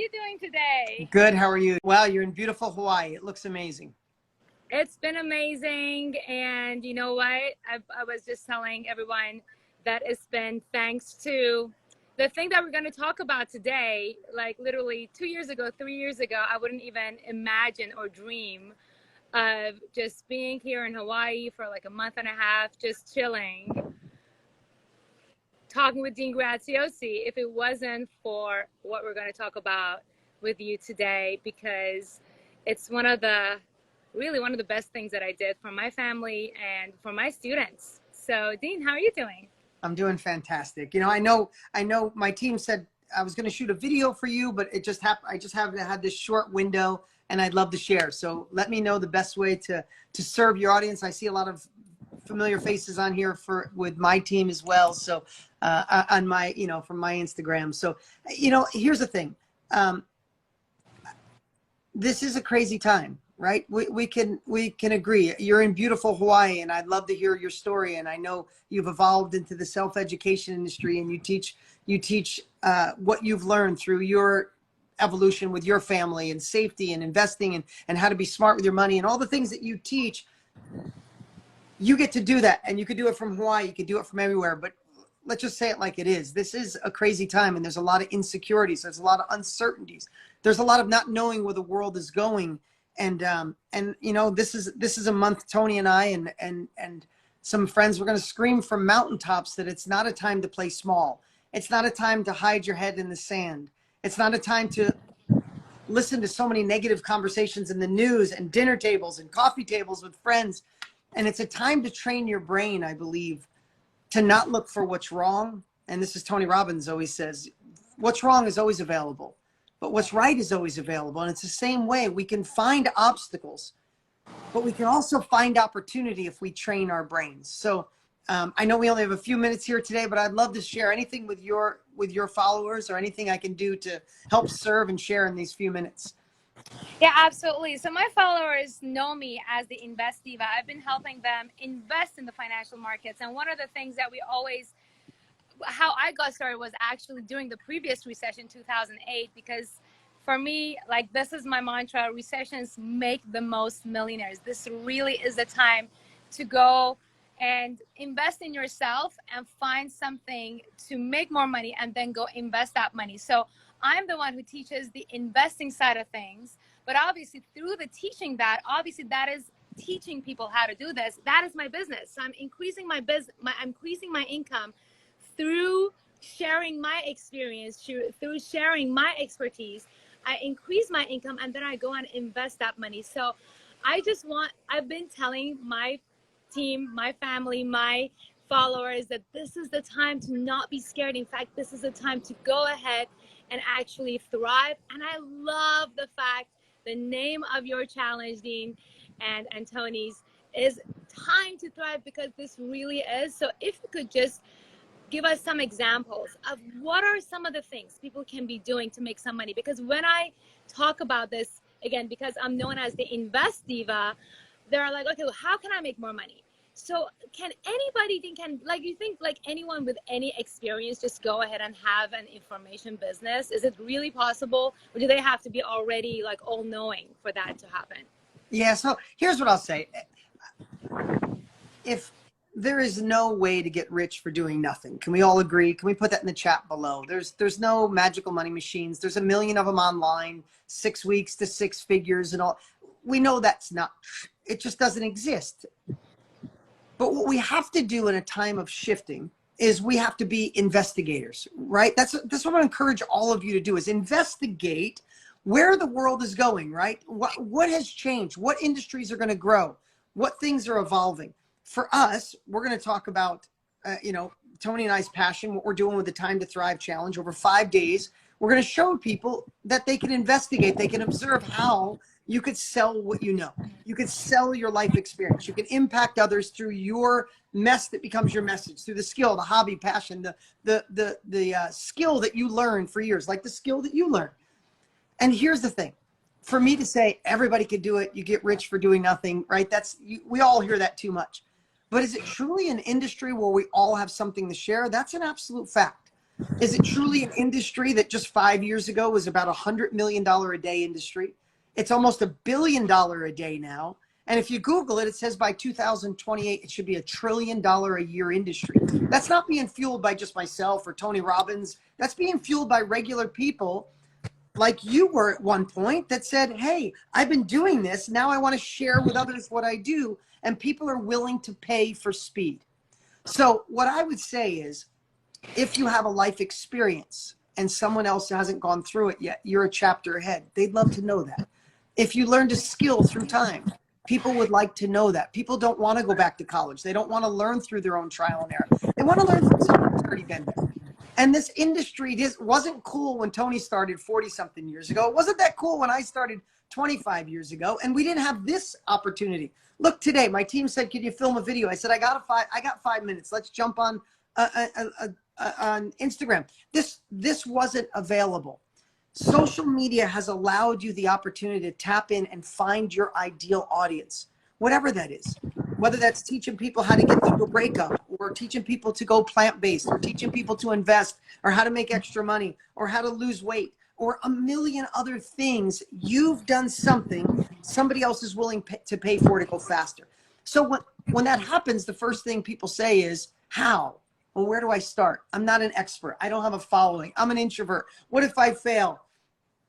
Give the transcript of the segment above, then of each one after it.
you doing today? Good. How are you? Wow, you're in beautiful Hawaii. It looks amazing. It's been amazing. And you know what? I was just telling everyone that it's been thanks to the thing that we're going to talk about today. Like literally 2 years ago, 3 years ago, I wouldn't even imagine or dream of just being here in Hawaii for like a month and a half, just chilling, talking with Dean Graziosi, if it wasn't for what we're going to talk about with you today, because it's really one of the best things that I did for my family and for my students. So Dean, how are you doing? I'm doing fantastic. I know my team said I was going to shoot a video for you, but it just happened. I just haven't had this short window and I'd love to share. So let me know the best way to serve your audience. I see a lot of familiar faces on here with my team as well. So on my, from my Instagram. So, here's the thing. This is a crazy time, right? We can agree. You're in beautiful Hawaii, and I'd love to hear your story. And I know you've evolved into the self-education industry, and you teach what you've learned through your evolution with your family and safety and investing and how to be smart with your money and all the things that you teach. You get to do that, and you could do it from Hawaii. You could do it from everywhere, but let's just say it like it is. This is a crazy time, and there's a lot of insecurities. There's a lot of uncertainties. There's a lot of not knowing where the world is going. And this is a month, Tony and I and some friends, we're going to scream from mountaintops that it's not a time to play small. It's not a time to hide your head in the sand. It's not a time to listen to so many negative conversations in the news and dinner tables and coffee tables with friends. And it's a time to train your brain, I believe, to not look for what's wrong. And this is Tony Robbins always says, what's wrong is always available, but what's right is always available. And it's the same way. We can find obstacles, but we can also find opportunity if we train our brains. So I know we only have a few minutes here today, but I'd love to share anything with your followers or anything I can do to help serve and share in these few minutes. Yeah, absolutely. So my followers know me as the Invest Diva. I've been helping them invest in the financial markets. And one of the things that how I got started was actually during the previous recession, 2008, because for me, like, this is my mantra: recessions make the most millionaires. This really is the time to go and invest in yourself and find something to make more money and then go invest that money. So I'm the one who teaches the investing side of things. But obviously through the teaching that is teaching people how to do this. That is my business. So I'm increasing my income through sharing my experience, through sharing my expertise. I increase my income and then I go and invest that money. So I've been telling my team, my family, my followers that this is the time to not be scared. In fact, this is the time to go ahead and actually thrive. And I love the fact the name of your challenge, Dean and Tony's, is Time to Thrive, because this really is. So if you could just give us some examples of what are some of the things people can be doing to make some money. Because when I talk about this, again, because I'm known as the Invest Diva, they're like, okay, well, how can I make more money? So can anybody you think like anyone with any experience just go ahead and have an information business? Is it really possible, or do they have to be already like all knowing for that to happen? Yeah. So here's what I'll say. If there is no way to get rich for doing nothing, can we all agree? Can we put that in the chat below? There's no magical money machines. There's a million of them online, 6 weeks to 6 figures and all. We know that's not, it just doesn't exist. But what we have to do in a time of shifting is we have to be investigators, right? That's what I encourage all of you to do, is investigate where the world is going, right? What has changed? What industries are going to grow? What things are evolving? For us, we're going to talk about, Tony and I's passion, what we're doing with the Time to Thrive Challenge over 5 days. We're going to show people that they can investigate. They can observe how you could sell what you know. You could sell your life experience. You can impact others through your mess that becomes your message, through the skill, the hobby, passion, the skill that you learned for years, like the skill that you learned. And here's the thing. For me to say everybody could do it, you get rich for doing nothing, right? We all hear that too much. But is it truly an industry where we all have something to share? That's an absolute fact. Is it truly an industry that just 5 years ago was about $100 million a day industry? It's almost $1 billion a day now. And if you Google it, it says by 2028, it should be $1 trillion a year industry. That's not being fueled by just myself or Tony Robbins. That's being fueled by regular people like you were at one point that said, hey, I've been doing this. Now I want to share with others what I do. And people are willing to pay for speed. So what I would say is, if you have a life experience and someone else hasn't gone through it yet, you're a chapter ahead. They'd love to know that. If you learned a skill through time, people would like to know that. People don't want to go back to college. They don't want to learn through their own trial and error. They want to learn from someone who's already been there. And this industry wasn't cool when Tony started 40-something years ago. It wasn't that cool when I started 25 years ago. And we didn't have this opportunity. Look, today, my team said, could you film a video? I said, I got 5 minutes. Let's jump on Instagram. This wasn't available. Social media has allowed you the opportunity to tap in and find your ideal audience, whatever that is. Whether that's teaching people how to get through a breakup, or teaching people to go plant-based, or teaching people to invest, or how to make extra money, or how to lose weight, or a million other things. You've done something somebody else is willing to pay for to go faster. So when that happens, the first thing people say is, how? Well, where do I start? I'm not an expert. I don't have a following. I'm an introvert. What if I fail?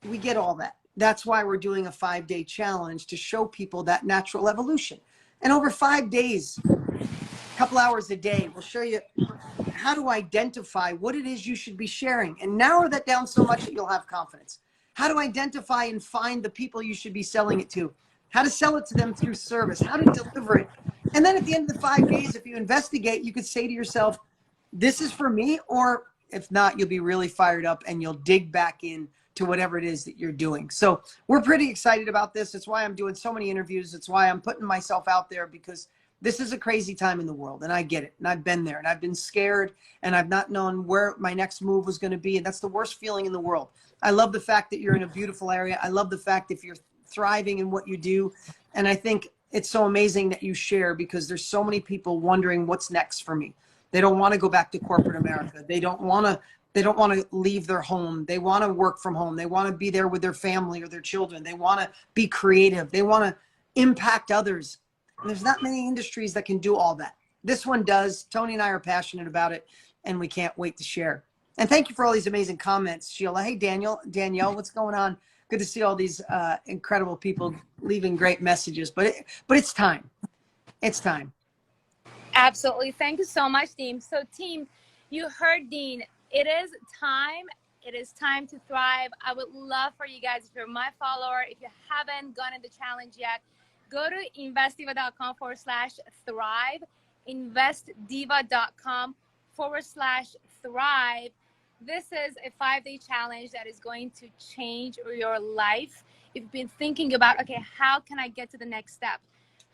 We get all that. That's why we're doing a 5-day challenge to show people that natural evolution. And over 5 days, a couple hours a day, we'll show you how to identify what it is you should be sharing and narrow that down so much that you'll have confidence. How to identify and find the people you should be selling it to, how to sell it to them through service, how to deliver it. And then at the end of the 5 days, if you investigate, you could say to yourself, this is for me, or if not, you'll be really fired up and you'll dig back in to whatever it is that you're doing. So we're pretty excited about this. It's why I'm doing so many interviews. It's why I'm putting myself out there, because this is a crazy time in the world, and I get it. And I've been there, and I've been scared, and I've not known where my next move was going to be. And that's the worst feeling in the world. I love the fact that you're in a beautiful area. I love the fact that you're thriving in what you do. And I think it's so amazing that you share, because there's so many people wondering what's next for me. They don't want to go back to corporate America. They don't want to leave their home. They want to work from home. They want to be there with their family or their children. They want to be creative. They want to impact others. And there's not many industries that can do all that. This one does. Tony and I are passionate about it, and we can't wait to share. And thank you for all these amazing comments, Sheila. Hey, Danielle, what's going on? Good to see all these incredible people leaving great messages. But it's time. It's time. Absolutely. Thank you so much, team. So, team, you heard Dean. It is time. It is time to thrive. I would love for you guys, if you're my follower, if you haven't gone in the challenge yet, go to investdiva.com/thrive, investdiva.com/thrive. This is a 5-day challenge that is going to change your life. If you've been thinking about, okay, how can I get to the next step?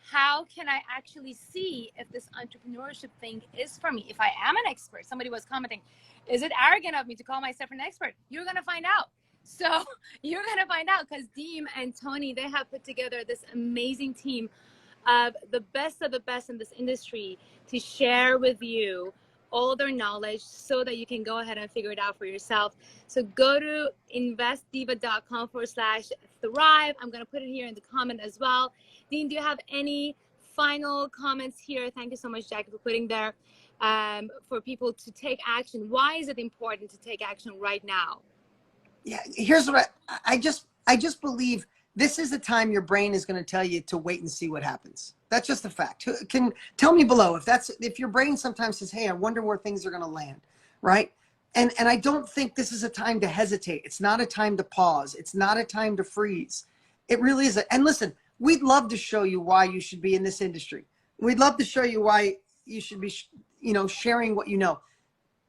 How can I actually see if this entrepreneurship thing is for me? If I am an expert, somebody was commenting, is it arrogant of me to call myself an expert? You're going to find out. So you're going to find out, because Deem and Tony, they have put together this amazing team of the best in this industry to share with you all their knowledge so that you can go ahead and figure it out for yourself. So go to investdiva.com/thrive. I'm going to put it here in the comment as well. Dean, do you have any final comments here? Thank you so much, Jackie, for putting there for people to take action. Why is it important to take action right now? Yeah, here's what I just believe this is the time your brain is going to tell you to wait and see what happens. That's just a fact. Can tell me below if your brain sometimes says, hey, I wonder where things are going to land, right? And I don't think this is a time to hesitate. It's not a time to pause. It's not a time to freeze. It really isn't. And listen, we'd love to show you why you should be in this industry. We'd love to show you why you should be, sharing what you know.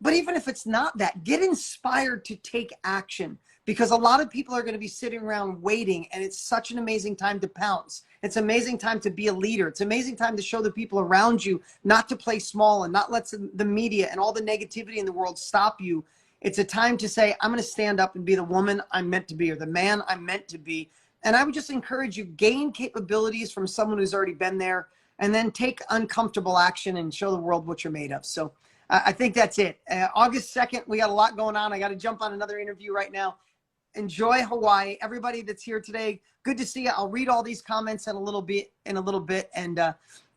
But even if it's not that, get inspired to take action, because a lot of people are going to be sitting around waiting, and it's such an amazing time to pounce. It's an amazing time to be a leader. It's an amazing time to show the people around you not to play small and not let the media and all the negativity in the world stop you. It's a time to say, I'm going to stand up and be the woman I'm meant to be, or the man I'm meant to be. And I would just encourage you, gain capabilities from someone who's already been there, and then take uncomfortable action and show the world what you're made of. So I think that's it. August 2nd, we got a lot going on. I got to jump on another interview right now. Enjoy Hawaii. Everybody that's here today, good to see you. I'll read all these comments in a little bit, and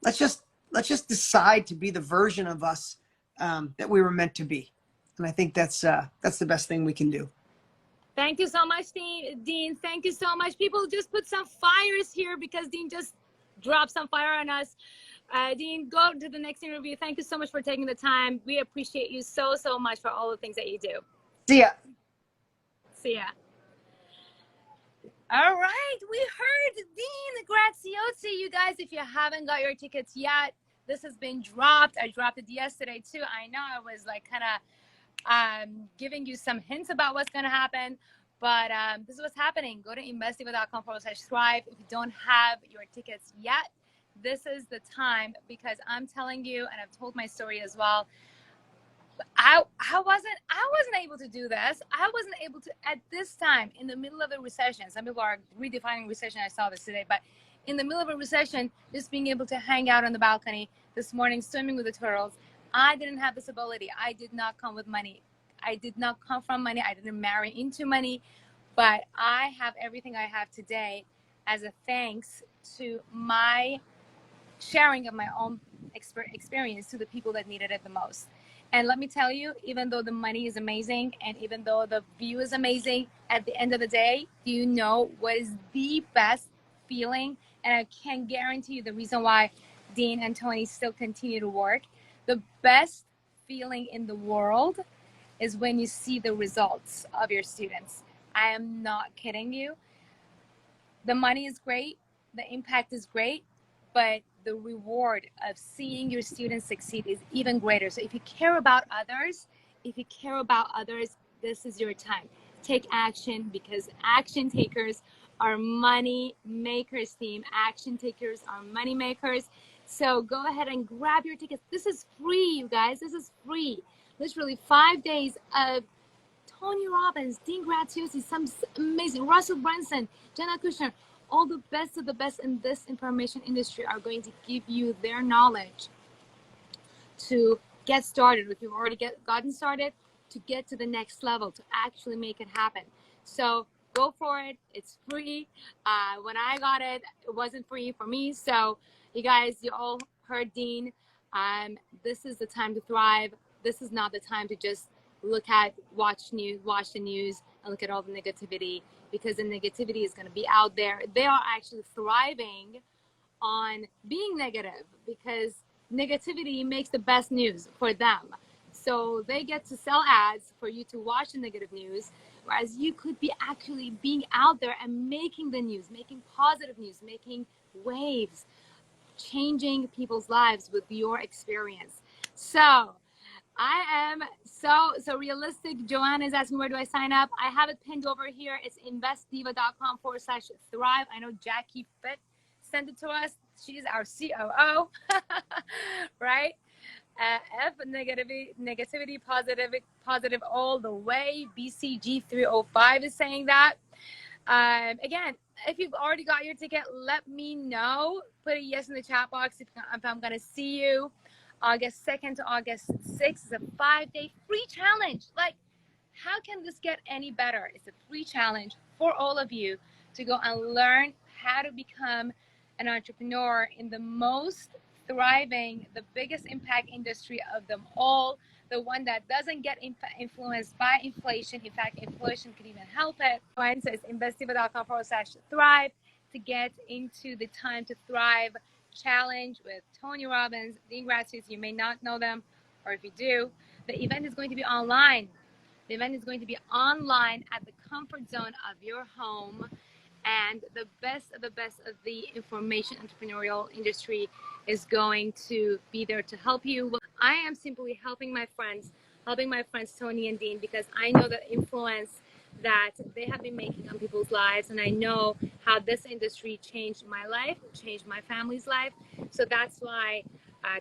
let's just decide to be the version of us that we were meant to be. And I think that's the best thing we can do. Thank you so much, Dean. Thank you so much. People just put some fires here because Dean just dropped some fire on us. Dean, go to the next interview. Thank you so much for taking the time. We appreciate you so much for all the things that you do. See ya. See ya. All right, we heard Dean Graziosi. You guys, if you haven't got your tickets yet, this has been dropped. I dropped it yesterday too. I know I was like kind of giving you some hints about what's going to happen, but this is what's happening. Go to investdiva.com/thrive. If you don't have your tickets yet, this is the time, because I'm telling you, and I've told my story as well, I wasn't able to do this. I wasn't able to at this time in the middle of a recession. Some people are redefining recession. I saw this today, but in the middle of a recession, just being able to hang out on the balcony this morning, swimming with the turtles. I didn't have this ability. I did not come with money. I did not come from money. I didn't marry into money, but I have everything I have today as a thanks to my sharing of my own experience to the people that needed it the most. And let me tell you, even though the money is amazing and even though the view is amazing, at the end of the day, do you know what is the best feeling? And I can guarantee you the reason why Dean and Tony still continue to work. The best feeling in the world is when you see the results of your students. I am not kidding you. The money is great. The impact is great. But the reward of seeing your students succeed is even greater. So if you care about others, this is your time. Take action, because action takers are money makers, team. Action takers are money makers. So go ahead and grab your tickets. This is free, you guys. This is free. Literally 5 days of Tony Robbins, Dean Graziosi, some amazing, Russell Brunson, Jenna Kushner. All the best of the best in this information industry are going to give you their knowledge to get started. If you've already gotten started, to get to the next level, to actually make it happen. So go for it. It's free. When I got it, it wasn't free for me. So you guys, you all heard Dean. This is the time to thrive. This is not the time to just watch the news and look at all the negativity, because the negativity is going to be out there. They are actually thriving on being negative, because negativity makes the best news for them. So they get to sell ads for you to watch the negative news, whereas you could be actually being out there and making the news, making positive news, making waves, changing people's lives with your experience. So I am so realistic. Joanna is asking, where do I sign up? I have it pinned over here. It's investdiva.com/thrive. I know Jackie Fitt sent it to us. She's our COO, right? F negativity, positive all the way. BCG 305 is saying that. Again, if you've already got your ticket, let me know. Put a yes in the chat box if I'm going to see you. August 2nd to August 6th is a 5-day free challenge. Like, how can this get any better? It's a free challenge for all of you to go and learn how to become an entrepreneur in the most thriving, the biggest impact industry of them all, the one that doesn't get influenced by inflation. In fact, inflation could even help it. So it's investdiva.com/thrive to get into the Time to Thrive challenge with Tony Robbins, Dean Graziosi. You may not know them, or if you do, the event is going to be online. The event is going to be online at the comfort zone of your home, and the best of the information entrepreneurial industry is going to be there to help you. I am simply helping my friends Tony and Dean, because I know the influence that they have been making on people's lives, and I know how this industry changed my life, changed my family's life. So that's why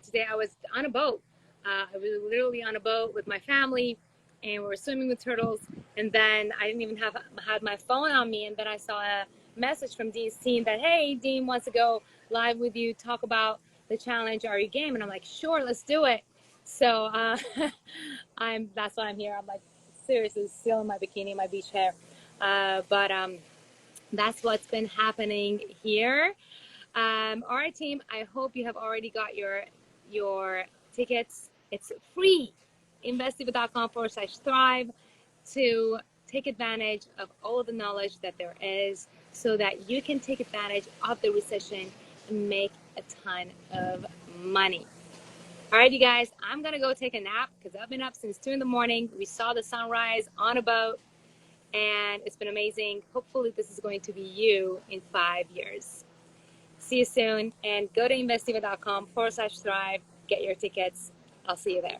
today I was on a boat. I was literally on a boat with my family, and we were swimming with turtles, and then I didn't even had my phone on me, and then I saw a message from Dean's team that, hey, Dean wants to go live with you, talk about the challenge. Are you game? And I'm like, sure, let's do it. So that's why I'm here. I'm like seriously still in my bikini, my beach hair. But that's what's been happening here. All right, team. I hope you have already got your tickets. It's free. Investiva.com/thrive to take advantage of all of the knowledge that there is, so that you can take advantage of the recession and make a ton of money. All right, you guys. I'm gonna go take a nap because I've been up since 2 in the morning. We saw the sunrise on a boat, and it's been amazing. Hopefully, this is going to be you in 5 years. See you soon, and go to investiva.com/thrive. Get your tickets. I'll see you there.